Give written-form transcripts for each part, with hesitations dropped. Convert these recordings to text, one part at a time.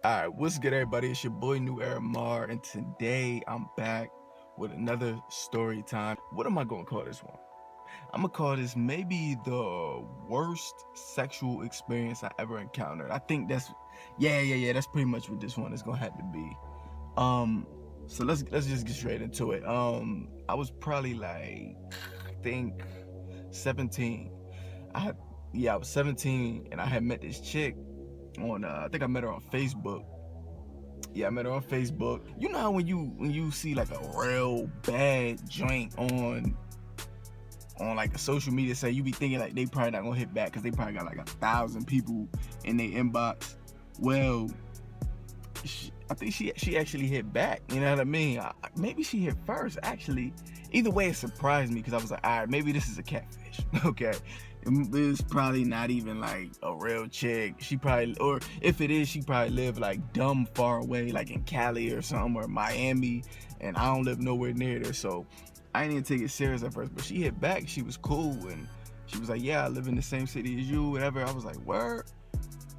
Alright, what's good everybody? It's your boy New Era Mar, and today I'm back with another story time. What am I gonna call this one? I'm gonna call this maybe the worst sexual experience I ever encountered. I think that's that's pretty much what this one is gonna have to be. So let's just get straight into it. I was probably like I think 17. I was 17 and I had met this chick on I think I met her on Facebook. Yeah, I met her on Facebook. You know how when you see like a real bad joint on like a social media site, you be thinking like they probably not gonna hit back because they probably got like 1,000 people in their inbox. Well, I think she actually hit back. You know what I mean? Maybe she hit first. Actually, either way, it surprised me because I was like, all right, maybe this is a catfish. Okay, it's probably not even like a real chick. She probably, or if it is, she probably live like dumb far away, like in Cali or something, or Miami, and I don't live nowhere near there. So I didn't even take it serious at first. But she hit back. She was cool, and she was like, yeah, I live in the same city as you, whatever. I was like, word?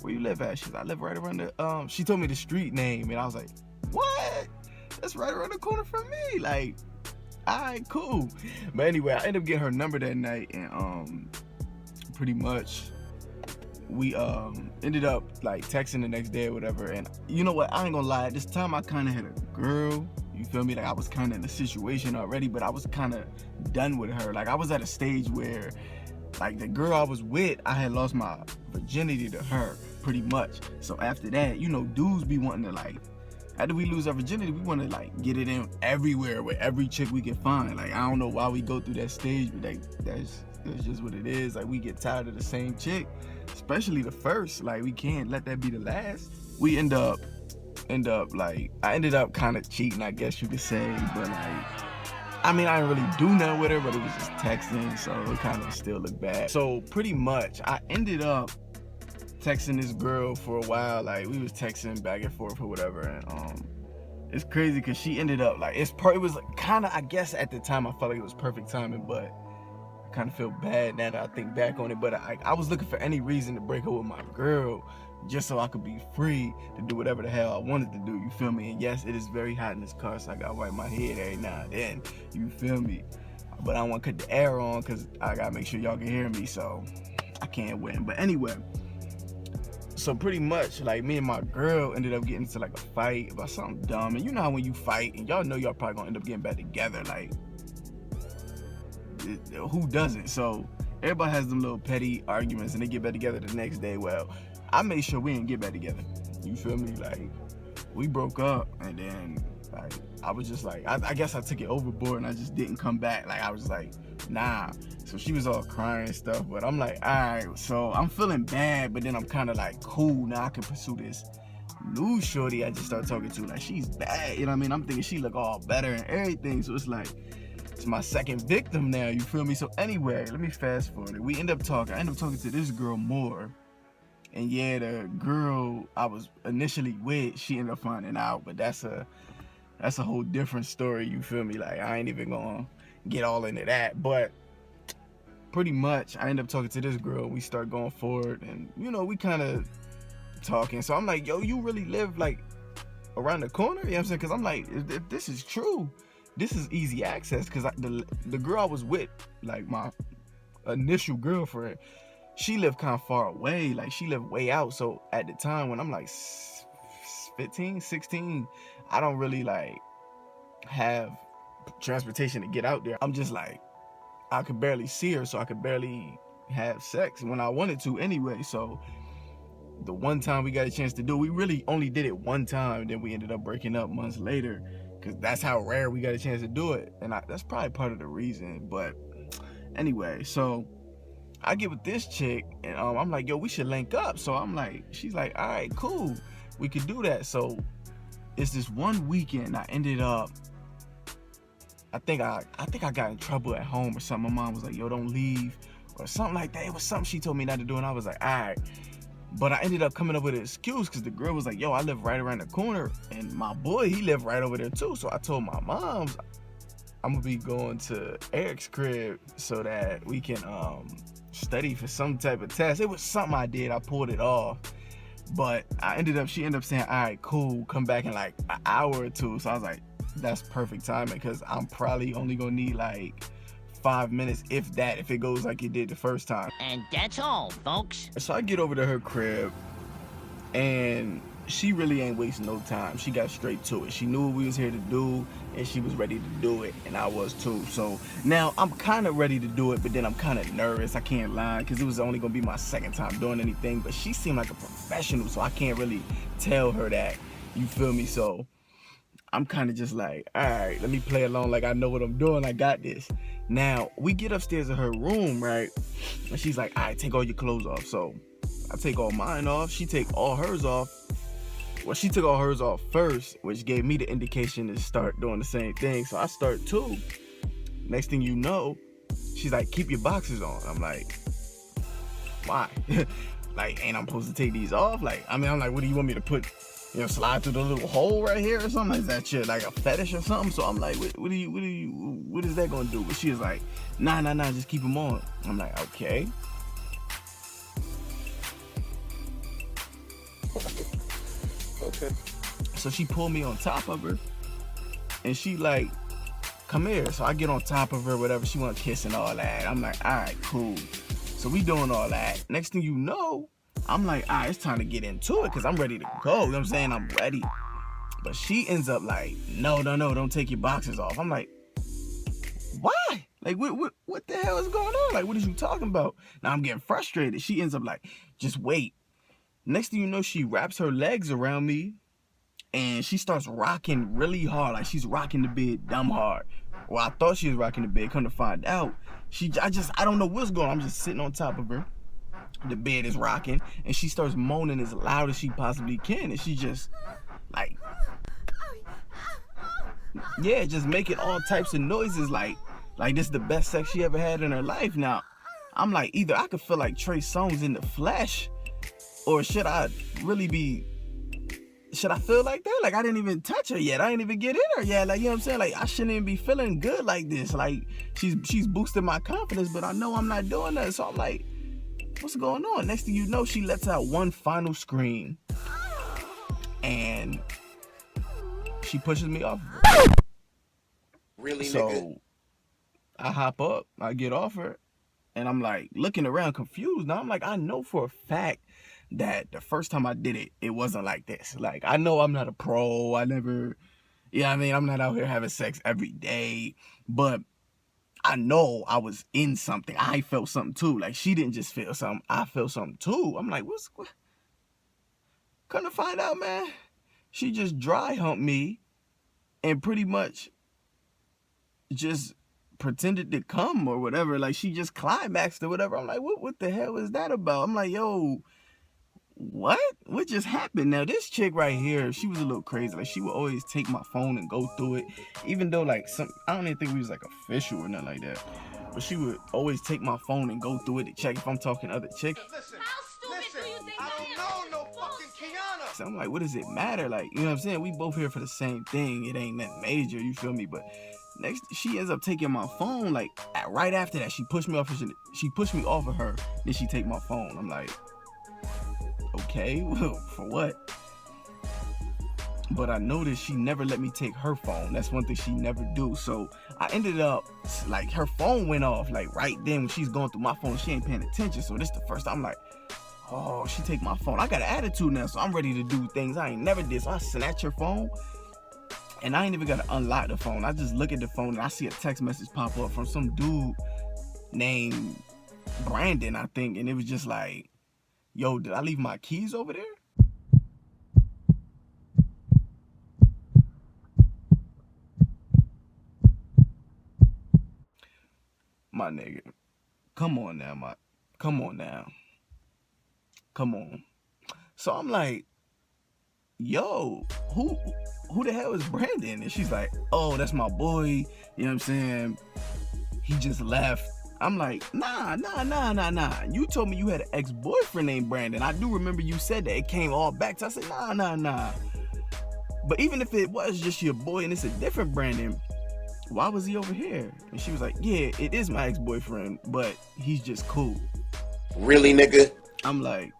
Where you live at? She's like, I live right around the she told me the street name, and I was like, what? That's right around the corner from me. Like, alright, cool. But anyway, I ended up getting her number that night, and pretty much we ended up like texting the next day or whatever. And you know what, I ain't gonna lie, at this time I kind of had a girl, you feel me? Like I was kind of in a situation already, but I was kind of done with her. Like I was at a stage where like the girl I was with, I had lost my virginity to her pretty much. So after that, you know, dudes be wanting to like, after we lose our virginity, we want to like get it in everywhere with every chick we can find. Like I don't know why we go through that stage, but like that's just what it is. Like we get tired of the same chick, especially the first. Like we can't let that be the last. We end up like, I ended up kind of cheating, I guess you could say. But like, I mean, I didn't really do nothing with her, but it was just texting, so it kind of still looked bad. So pretty much, I ended up texting this girl for a while. Like we was texting back and forth or whatever, and it's crazy because she ended up like, it was kind of, I guess at the time I felt like it was perfect timing, but I kind of feel bad now that I think back on it. But I was looking for any reason to break up with my girl just so I could be free to do whatever the hell I wanted to do, you feel me? And yes, it is very hot in this car, so I gotta wipe my head every now and then, you feel me? But I don't want to cut the air on because I gotta make sure y'all can hear me, so I can't win. But anyway, so pretty much like me and my girl ended up getting into like a fight about something dumb. And you know how when you fight, and y'all know y'all probably gonna end up getting back together, like who doesn't? So everybody has them little petty arguments and they get back together the next day. Well, I made sure we didn't get back together, you feel me? Like we broke up, and then like I was just like, I guess I took it overboard and I just didn't come back. Like I was like, nah. So she was all crying and stuff, but I'm like, all right, so I'm feeling bad, but then I'm kind of like, cool, now I can pursue this new shorty I just started talking to. Like she's bad, you know what I mean? I'm thinking she look all better and everything, so it's like, it's my second victim now, you feel me? So anyway, let me fast forward. I end up talking to this girl more. And yeah, the girl I was initially with, she ended up finding out, but that's a whole different story, you feel me? Like I ain't even gonna get all into that. But pretty much I ended up talking to this girl, we start going forward, and you know, we kind of talking. So I'm like, yo, you really live like around the corner? You know what I'm saying? Because I'm like, if this is true, this is easy access. Because the girl I was with, like my initial girlfriend, she lived kind of far away. Like she lived way out. So at the time when I'm like 15, 16, I don't really like have transportation to get out there. I'm just like, I could barely see her, so I could barely have sex when I wanted to anyway. So the one time we got a chance to do it, we really only did it one time, then we ended up breaking up months later, because that's how rare we got a chance to do it. And that's probably part of the reason. But anyway, so I get with this chick, and I'm like, yo, we should link up. So I'm like, she's like, all right, cool, we could do that. So it's this one weekend I ended up, I think I got in trouble at home or something. My mom was like, yo, don't leave or something like that. It was something she told me not to do, and I was like, all right. But I ended up coming up with an excuse because the girl was like, yo, I live right around the corner, and my boy, he lived right over there too. So I told my moms I'm gonna be going to Eric's crib so that we can study for some type of test. It was something I did, I pulled it off. But she ended up saying, all right, cool, come back in like an hour or two. So I was like, that's perfect timing, because I'm probably only gonna need like 5 minutes, if that, if it goes like it did the first time. And that's all, folks. So I get over to her crib, and she really ain't wasting no time. She got straight to it. She knew what we was here to do, and she was ready to do it, and I was too. So now I'm kind of ready to do it, but then I'm kind of nervous. I can't lie, because it was only gonna be my second time doing anything, but she seemed like a professional, so I can't really tell her that, you feel me? So I'm kind of just like, all right, let me play along like I know what I'm doing. I got this. Now we get upstairs in her room, right? And she's like, all right, take all your clothes off. So I take all mine off. She take all hers off. Well, she took all hers off first, which gave me the indication to start doing the same thing. So I start too. Next thing you know, she's like, keep your boxers on. I'm like, why? Like, ain't I supposed to take these off? Like, I mean, I'm like, what do you want me to put, slide through the little hole right here or something? Is that shit like a fetish or something? So I'm like, what is that gonna do? But she was like, nah, just keep them on. I'm like, okay. Okay. So she pulled me on top of her, and she like, come here. So I get on top of her, whatever. She want to kiss and all that. I'm like, all right, cool. So we doing all that. Next thing you know, I'm like, all right, it's time to get into it, because I'm ready to go. You know what I'm saying? I'm ready. But she ends up like, no, don't take your boxers off. I'm like, why? Like, what the hell is going on? Like, what is you talking about? Now I'm getting frustrated. She ends up like, just wait. Next thing you know, she wraps her legs around me, and she starts rocking really hard. Like, she's rocking the bed dumb hard. Well, I thought she was rocking the bed. Come to find out, I don't know what's going on. I'm just sitting on top of her. The bed is rocking, and she starts moaning as loud as she possibly can. And she just, like, yeah, just making all types of noises. Like this is the best sex she ever had in her life. Now, I'm like, either I could feel like Trey Songz in the flesh, or should I feel like that? Like, I didn't even touch her yet. I didn't even get in her yet. Like, you know what I'm saying? Like, I shouldn't even be feeling good like this. Like, she's boosting my confidence, but I know I'm not doing that. So I'm like, what's going on? Next thing you know, she lets out one final scream, and she pushes me off of her. Really, so nigga? I hop up, I get off her, and I'm like looking around confused. Now I'm like, I know for a fact that the first time I did it, it wasn't like this. Like, I know I'm not a pro. I never, I'm not out here having sex every day, but I know I was in something. I felt something too. Like, she didn't just feel something. I felt something too. I'm like, what? Come to find out, man, she just dry humped me and pretty much just pretended to come or whatever. Like, she just climaxed or whatever. I'm like, what the hell is that about? I'm like, yo, what just happened? Now, this chick right here, she was a little crazy. Like, she would always take my phone and go through it, even though like I don't even think we was like official or nothing like that, but she would always take my phone and go through it to check if I'm talking to other chicks. Listen, do you think I don't know no fucking Kiana. So I'm like, what does it matter? Like, you know what I'm saying? We both here for the same thing. It ain't nothing major, you feel me? But next, she ends up taking my phone. Like, right after that, she pushed me off of her. Then she take my phone. I'm like, okay, for what? But I noticed she never let me take her phone. That's one thing she never do. So I ended up, like, her phone went off, like, right then when she's going through my phone. She ain't paying attention. So this the first time I'm like, oh, she take my phone. I got an attitude now, so I'm ready to do things I ain't never did. So I snatch her phone, and I ain't even got to unlock the phone. I just look at the phone, and I see a text message pop up from some dude named Brandon, I think. And it was just like, yo, did I leave my keys over there? My nigga, come on now. So I'm like, yo, who the hell is Brandon? And she's like, oh, that's my boy. You know what I'm saying? He just left. I'm like, nah. You told me you had an ex-boyfriend named Brandon. I do remember you said that. It came all back. So I said, nah. But even if it was just your boy and it's a different Brandon, why was he over here? And she was like, yeah, it is my ex-boyfriend, but he's just cool. Really, nigga? I'm like,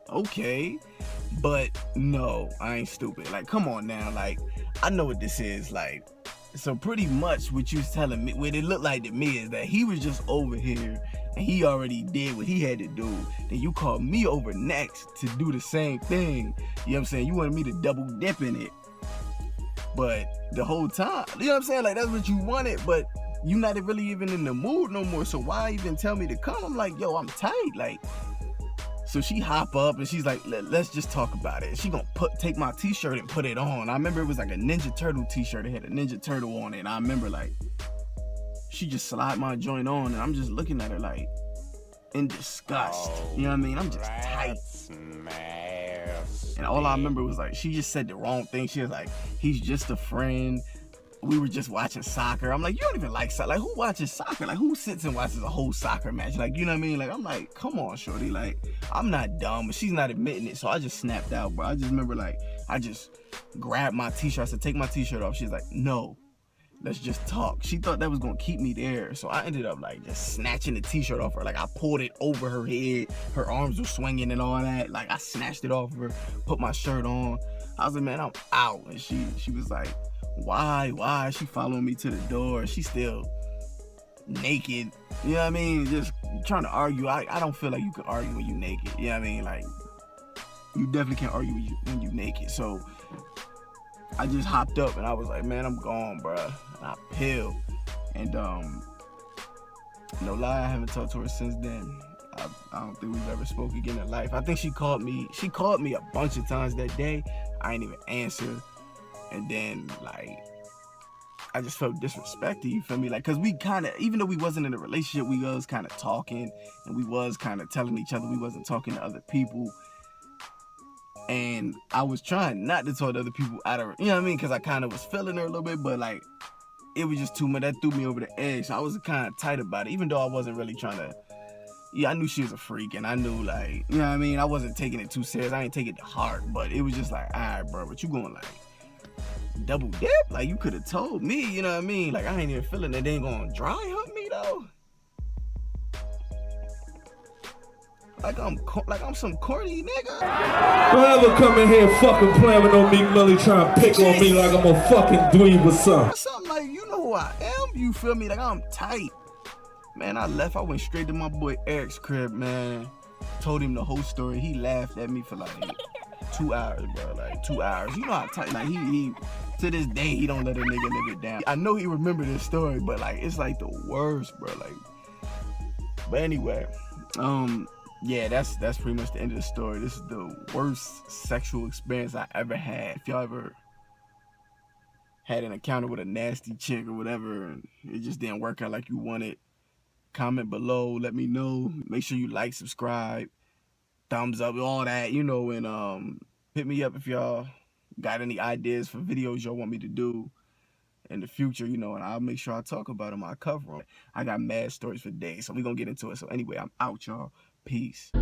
Okay. But no, I ain't stupid. Like, come on now. Like, I know what this is. Like, so pretty much what you was telling me, what it looked like to me is that he was just over here and he already did what he had to do. Then you called me over next to do the same thing. You know what I'm saying? You wanted me to double dip in it. But the whole time, you know what I'm saying? Like, that's what you wanted, but you not really even in the mood no more. So why even tell me to come? I'm like, yo, I'm tight. Like, so she hop up and she's like, let's just talk about it. She gonna take my t-shirt and put it on. I remember it was like a Ninja Turtle t-shirt. It had a Ninja Turtle on it. And I remember like, she just slide my joint on and I'm just looking at her like in disgust. You know what I mean? I'm just tight. And all I remember was like, she just said the wrong thing. She was like, he's just a friend. We were just watching soccer. I'm like, you don't even like soccer. Like, who watches soccer? Like, who sits and watches a whole soccer match? Like, you know what I mean? Like, I'm like, come on, shorty. Like, I'm not dumb, but she's not admitting it. So I just snapped out, bro. I just remember, like, I just grabbed my t-shirt. I said, take my t-shirt off. She's like, no, let's just talk. She thought that was going to keep me there. So I ended up, like, just snatching the t-shirt off her. Like, I pulled it over her head. Her arms were swinging and all that. Like, I snatched it off her, put my shirt on. I was like, man, I'm out. And she was like, why? She following me to the door. She's still naked. You know what I mean? Just trying to argue. I don't feel like you can argue when you naked. You know what I mean? Like, you definitely can't argue when you naked. So I just hopped up and I was like, man, I'm gone, bruh. And I peeled. And no lie, I haven't talked to her since then. I don't think we've ever spoke again in life. I think she called me a bunch of times that day. I ain't even answer. And then, like, I just felt disrespected, you feel me? Like, cause we kind of, even though we wasn't in a relationship, we was kind of talking and we was kind of telling each other we wasn't talking to other people. And I was trying not to talk to other people out of, you know what I mean? Cause I kind of was feeling her a little bit, but like, it was just too much. That threw me over the edge. So I was kind of tight about it, even though I wasn't really trying to, I knew she was a freak and I knew, like, you know what I mean? I wasn't taking it too serious. I ain't taking it to heart, but it was just like, all right, bro, but you going like, double dip? Like, you could have told me, you know what I mean? Like, I ain't even feeling that they ain't gonna dry hump me though. Like I'm some corny nigga. Don't ever come in here fucking playing with no Meek Millie trying to pick on me like I'm a fucking dweeb or something. Something like, you know who I am, you feel me? Like, I'm tight. Man, I left, I went straight to my boy Eric's crib, man. Told him the whole story. He laughed at me for like 2 hours, bro. Like 2 hours. You know how tight, like he to this day, he don't let a nigga live it down. I know he remember this story, but like, it's like the worst, bro. Like, but anyway, yeah, that's pretty much the end of the story. This is the worst sexual experience I ever had. If y'all ever had an encounter with a nasty chick or whatever, and it just didn't work out like you wanted, comment below, let me know. Make sure you like, subscribe, thumbs up, all that, you know, and hit me up if y'all got any ideas for videos y'all want me to do in the future, you know, and I'll make sure I talk about them, I'll cover them. I got mad stories for days, so we're gonna get into it. So anyway, I'm out, y'all. Peace.